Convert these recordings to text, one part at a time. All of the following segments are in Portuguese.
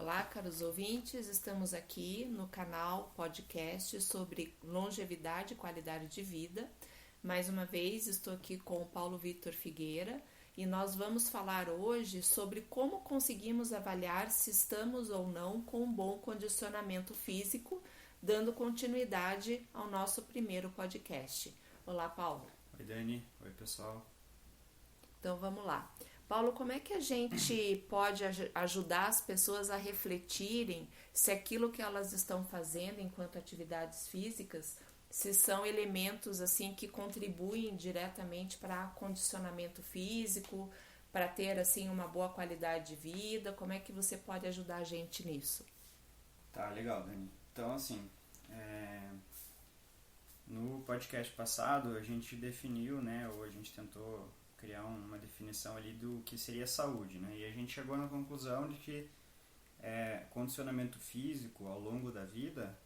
Olá, caros ouvintes, estamos aqui no canal podcast sobre longevidade e qualidade de vida. Mais uma vez estou aqui com o Paulo Vitor Figueira e nós vamos falar hoje sobre como conseguimos avaliar se estamos ou não com um bom condicionamento físico, dando continuidade ao nosso primeiro podcast. Olá, Paulo. Oi, Dani. Oi, pessoal. Então vamos lá. Paulo, como é que a gente pode ajudar as pessoas a refletirem se aquilo que elas estão fazendo enquanto atividades físicas, se são elementos assim que contribuem diretamente para condicionamento físico, para ter assim uma boa qualidade de vida? Como é que você pode ajudar a gente nisso? Tá, legal, Dani. Então, assim, no podcast passado a gente definiu, né, ou a gente tentou criar uma definição ali do que seria saúde, né? E a gente chegou na conclusão de que condicionamento físico ao longo da vida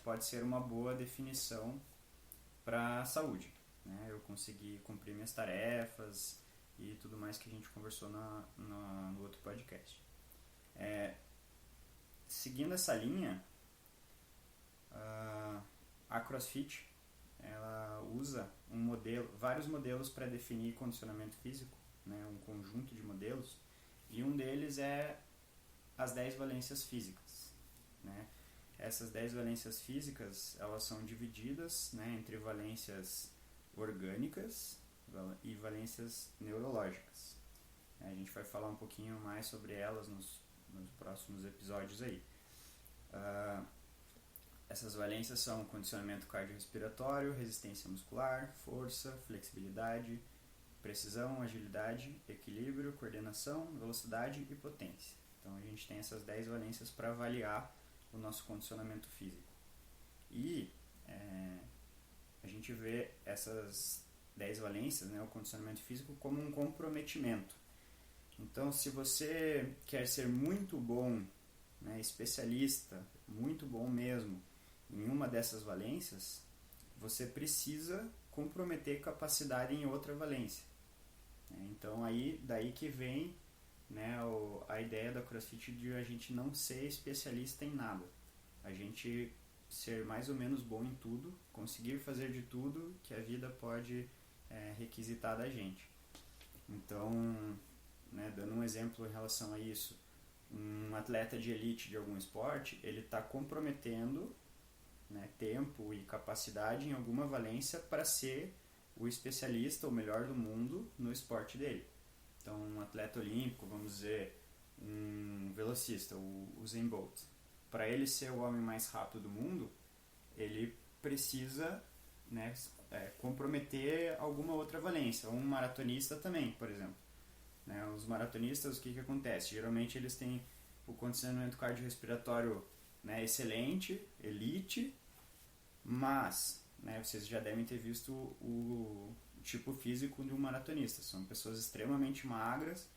pode ser uma boa definição para a saúde, né? Eu consegui cumprir minhas tarefas e tudo mais que a gente conversou no outro podcast. Seguindo essa linha, a CrossFit ela usa vários modelos para definir condicionamento físico, né, um conjunto de modelos, e um deles é as 10 valências físicas, né? Essas 10 valências físicas elas são divididas, né, entre valências orgânicas e valências neurológicas. A gente vai falar um pouquinho mais sobre elas nos próximos episódios aí. Essas valências são condicionamento cardiorrespiratório, resistência muscular, força, flexibilidade, precisão, agilidade, equilíbrio, coordenação, velocidade e potência. Então a gente tem essas 10 valências para avaliar o nosso condicionamento físico. E a gente vê essas 10 valências, né, o condicionamento físico, como um comprometimento. Então, se você quer ser muito bom, né, especialista, muito bom mesmo, em uma dessas valências, você precisa comprometer capacidade em outra valência. Então, daí que vem, né, a ideia da CrossFit de a gente não ser especialista em nada. A gente ser mais ou menos bom em tudo, conseguir fazer de tudo que a vida pode requisitar da gente. Então, né, dando um exemplo em relação a isso, um atleta de elite de algum esporte, ele está comprometendo, né, tempo e capacidade em alguma valência para ser o especialista, o melhor do mundo no esporte dele. Então, um atleta olímpico, vamos dizer, um velocista, o Usain Bolt, para ele ser o homem mais rápido do mundo, ele precisa, né, comprometer alguma outra valência. Um maratonista também, por exemplo. Né, os maratonistas, o que acontece? Geralmente eles têm o condicionamento cardiorrespiratório, né, excelente, elite, mas, né, vocês já devem ter visto o tipo físico de um maratonista. São pessoas extremamente magras,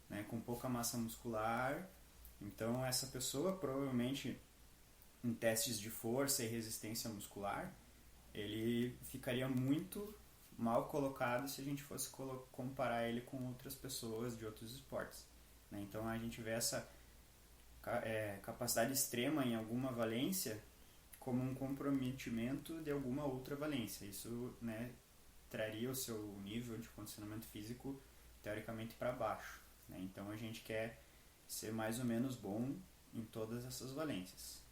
né, com pouca massa muscular. Então essa pessoa provavelmente em testes de força e resistência muscular ele ficaria muito mal colocado se a gente fosse comparar ele com outras pessoas de outros esportes, né? Então a gente vê essa capacidade extrema em alguma valência como um comprometimento de alguma outra valência. Isso, né, traria o seu nível de condicionamento físico teoricamente para baixo, né? Então a gente quer ser mais ou menos bom em todas essas valências.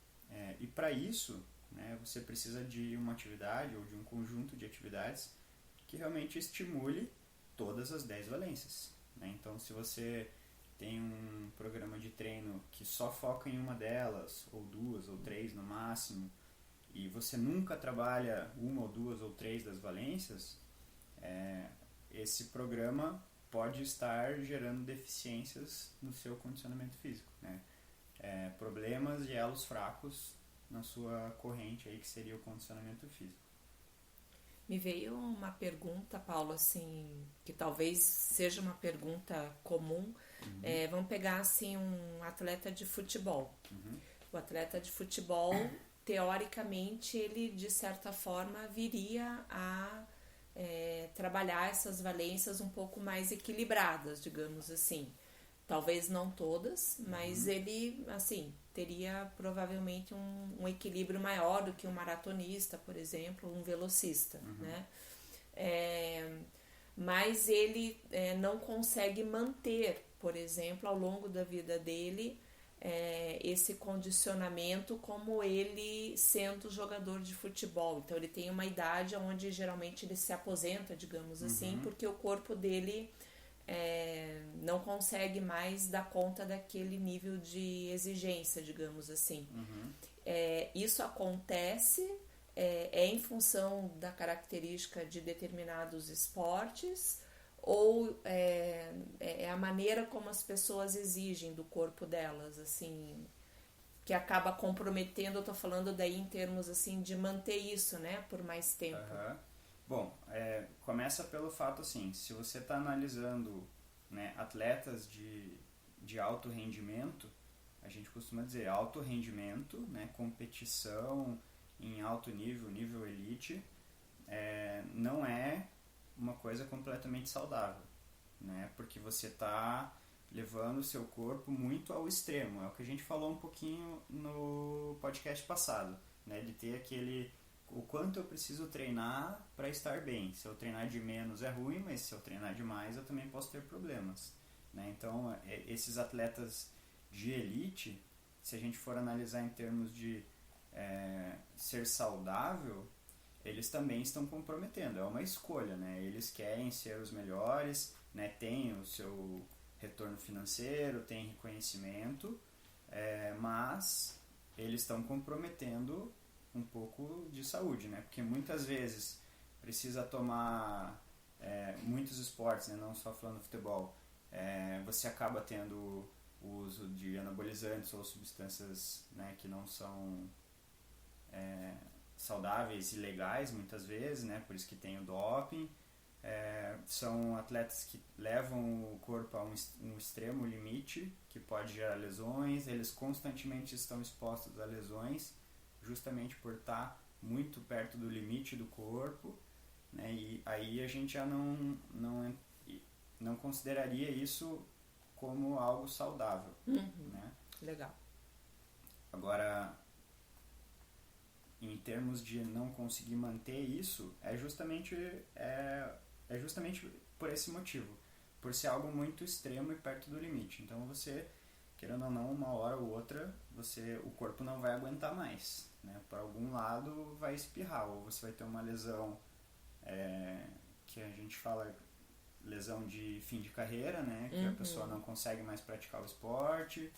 E para isso, né, você precisa de uma atividade ou de um conjunto de atividades que realmente estimule todas as 10 valências, né? Então, se você tem um programa de treino que só foca em uma delas, ou duas, ou três no máximo, e você nunca trabalha uma ou duas ou três das valências, esse programa pode estar gerando deficiências no seu condicionamento físico, né? Problemas e elos fracos na sua corrente, aí, que seria o condicionamento físico. Me veio uma pergunta, Paulo, assim, que talvez seja uma pergunta comum. Vamos pegar assim um atleta de futebol. O atleta de futebol, teoricamente, ele de certa forma viria a trabalhar essas valências um pouco mais equilibradas, digamos assim. Talvez não todas, mas ele, assim, teria provavelmente um equilíbrio maior do que um maratonista, por exemplo, um velocista, né? Mas ele não consegue manter, por exemplo, ao longo da vida dele, esse condicionamento como ele sendo jogador de futebol. Então ele tem uma idade onde geralmente ele se aposenta, digamos assim, porque o corpo dele não consegue mais dar conta daquele nível de exigência, digamos assim. Isso acontece em função da característica de determinados esportes, ou é a maneira como as pessoas exigem do corpo delas, assim, que acaba comprometendo. Eu tô falando daí em termos assim de manter isso, né, por mais tempo. Bom, começa pelo fato assim, se você está analisando, né, atletas de alto rendimento, a gente costuma dizer alto rendimento, né, competição em alto nível, nível elite, não é uma coisa completamente saudável, né, porque você está levando o seu corpo muito ao extremo. É o que a gente falou um pouquinho no podcast passado, né, de ter o quanto eu preciso treinar para estar bem. Se eu treinar de menos é ruim, mas se eu treinar demais eu também posso ter problemas, né? Então, esses atletas de elite, se a gente for analisar em termos de ser saudável, eles também estão comprometendo. É uma escolha, né? Eles querem ser os melhores, né? Tem o seu retorno financeiro, tem reconhecimento, mas eles estão comprometendo um pouco de saúde, né? Porque muitas vezes precisa tomar muitos esportes, né? Não só falando futebol, você acaba tendo o uso de anabolizantes ou substâncias, né, que não são saudáveis e legais muitas vezes, né? Por isso que tem o doping. São atletas que levam o corpo a um extremo limite que pode gerar lesões. Eles constantemente estão expostos a lesões, justamente por estar muito perto do limite do corpo, né? E aí a gente já não consideraria isso como algo saudável, né? Legal. Agora, em termos de não conseguir manter isso, é justamente por esse motivo, por ser algo muito extremo e perto do limite. Então você, querendo ou não, uma hora ou outra, o corpo não vai aguentar mais, né? Por algum lado vai espirrar, ou você vai ter uma lesão que a gente fala lesão de fim de carreira, né? Que a pessoa não consegue mais praticar o esporte,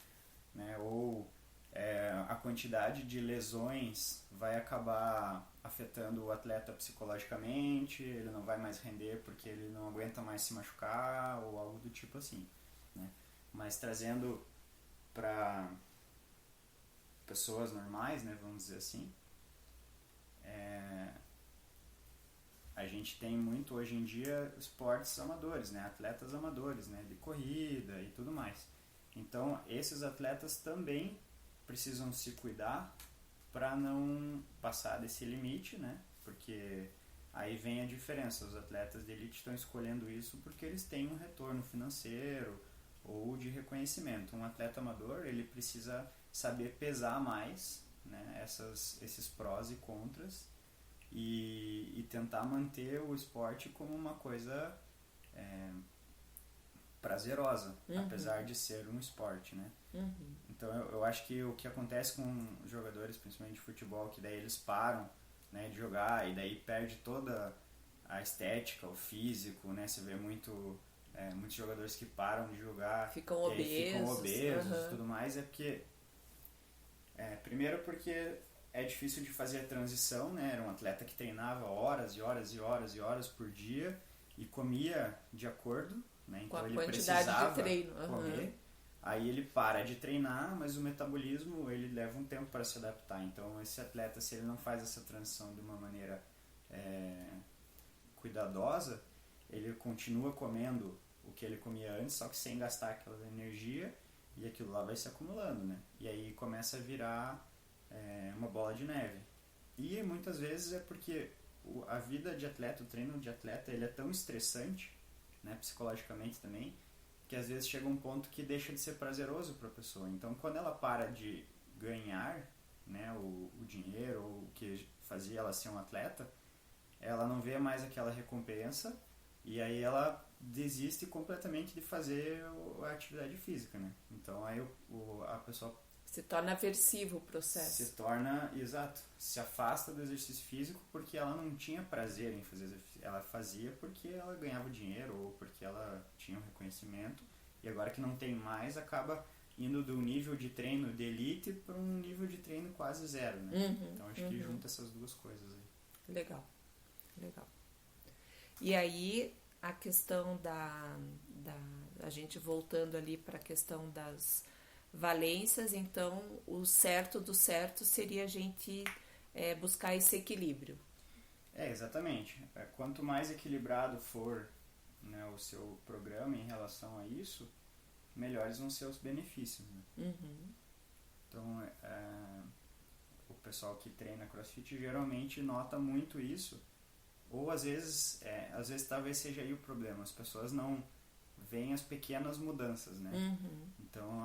né? Ou a quantidade de lesões vai acabar afetando o atleta psicologicamente, ele não vai mais render porque ele não aguenta mais se machucar, ou algo do tipo assim, né? Mas trazendo para pessoas normais, né, vamos dizer assim, a gente tem muito hoje em dia esportes amadores, né, atletas amadores, né, de corrida e tudo mais. Então esses atletas também precisam se cuidar para não passar desse limite, né, porque aí vem a diferença. Os atletas de elite estão escolhendo isso porque eles têm um retorno financeiro ou de reconhecimento. Um atleta amador, ele precisa saber pesar mais, né, esses prós e contras, e tentar manter o esporte como uma coisa prazerosa, apesar de ser um esporte, né? Então eu acho que o que acontece com jogadores, principalmente de futebol, que daí eles param, né, de jogar, e daí perde toda a estética, o físico, né? Você vê muitos jogadores que param de jogar, ficam obesos e tudo mais, porque primeiro porque é difícil de fazer a transição, né? Era um atleta que treinava horas e horas e horas e horas por dia e comia de acordo, né? Então com a ele quantidade precisava de treino. comer. Aí ele para de treinar, mas o metabolismo ele leva um tempo para se adaptar. Então esse atleta, se ele não faz essa transição de uma maneira cuidadosa, ele continua comendo o que ele comia antes, só que sem gastar aquela energia, e aquilo lá vai se acumulando, né? E aí começa a virar uma bola de neve. E muitas vezes é porque a vida de atleta, o treino de atleta, ele é tão estressante, né, psicologicamente também, que às vezes chega um ponto que deixa de ser prazeroso para a pessoa. Então, quando ela para de ganhar, né, o dinheiro ou o que fazia ela ser um atleta, ela não vê mais aquela recompensa e aí ela desiste completamente de fazer a atividade física, né? Então aí a pessoa se torna aversivo o processo. Se torna, exato, se afasta do exercício físico porque ela não tinha prazer em fazer exercício. Ela fazia porque ela ganhava dinheiro ou porque ela tinha um reconhecimento, e agora que não tem mais, acaba indo do nível de treino de elite para um nível de treino quase zero, né? Então acho que junta essas duas coisas aí. Legal. E aí a questão a gente voltando ali para a questão das valências, então o certo do certo seria a gente buscar esse equilíbrio. Exatamente. Quanto mais equilibrado for, né, o seu programa em relação a isso, melhores vão ser os benefícios, né? Então o pessoal que treina CrossFit geralmente nota muito isso, ou às vezes talvez seja aí o problema, as pessoas não veem as pequenas mudanças, né? Então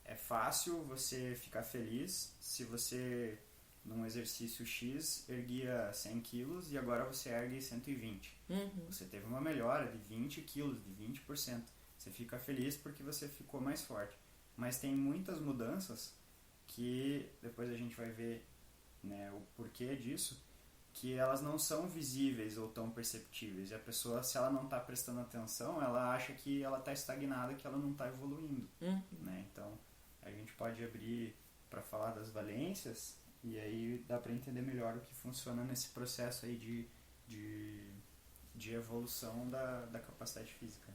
é fácil você ficar feliz se você num exercício X erguia 100 quilos e agora você ergue 120. Você teve uma melhora de 20 quilos, de 20%. Você fica feliz porque você ficou mais forte. Mas tem muitas mudanças que depois a gente vai ver, né, o porquê disso, que elas não são visíveis ou tão perceptíveis. E a pessoa, se ela não está prestando atenção, ela acha que ela está estagnada, que ela não está evoluindo. Né? Então, a gente pode abrir para falar das valências e aí dá para entender melhor o que funciona nesse processo aí de evolução da capacidade física.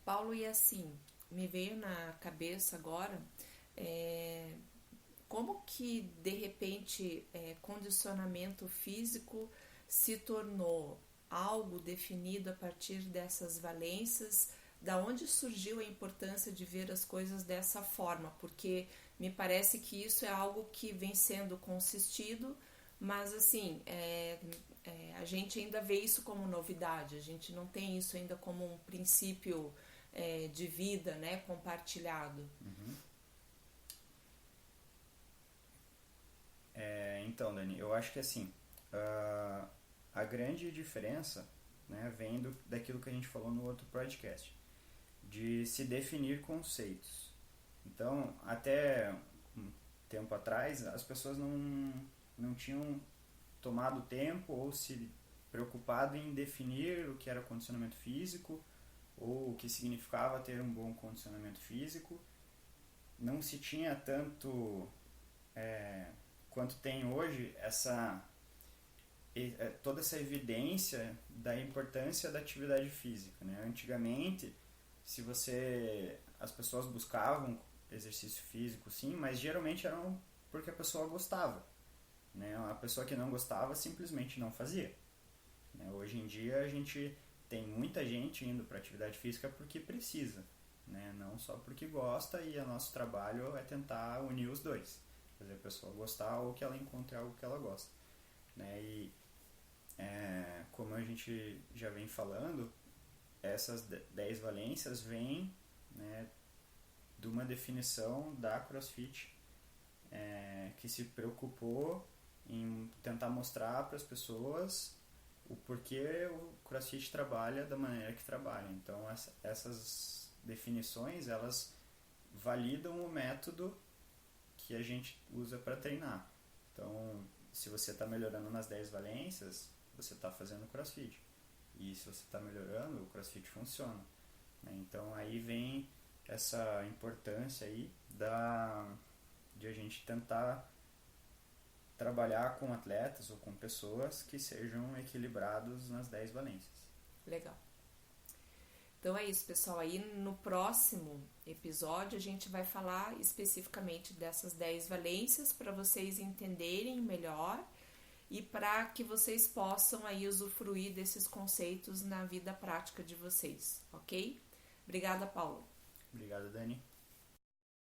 Paulo, e assim, me veio na cabeça agora como que de repente condicionamento físico se tornou algo definido a partir dessas valências. Da onde surgiu a importância de ver as coisas dessa forma? Porque me parece que isso é algo que vem sendo consistido, mas assim, a gente ainda vê isso como novidade, a gente não tem isso ainda como um princípio de vida, né, compartilhado. Então, Dani, eu acho que assim, a grande diferença, né, vem daquilo que a gente falou no outro podcast, de se definir conceitos. Então, até um tempo atrás, as pessoas não tinham tomado tempo ou se preocupado em definir o que era condicionamento físico ou o que significava ter um bom condicionamento físico. Não se tinha tanto quanto tem hoje toda essa evidência da importância da atividade física, né? Antigamente, as pessoas buscavam exercício físico, sim, mas geralmente eram porque a pessoa gostava, né? A pessoa que não gostava simplesmente não fazia, né? Hoje em dia a gente tem muita gente indo para atividade física porque precisa, né? Não só porque gosta, e o nosso trabalho é tentar unir os dois, fazer a pessoa gostar ou que ela encontre algo que ela gosta, né? E como a gente já vem falando, essas 10 valências vêm, né, de uma definição da CrossFit que se preocupou em tentar mostrar para as pessoas o porquê o CrossFit trabalha da maneira que trabalha. Então essas definições, elas validam o método que a gente usa para treinar. Então, se você está melhorando nas 10 valências, você está fazendo CrossFit. E se você está melhorando, o CrossFit funciona, né? Então aí vem essa importância aí de a gente tentar trabalhar com atletas ou com pessoas que sejam equilibrados nas 10 valências. Legal. Então é isso, pessoal. Aí no próximo episódio a gente vai falar especificamente dessas 10 valências para vocês entenderem melhor e para que vocês possam aí usufruir desses conceitos na vida prática de vocês, ok? Obrigada, Paulo. Obrigado, Dani.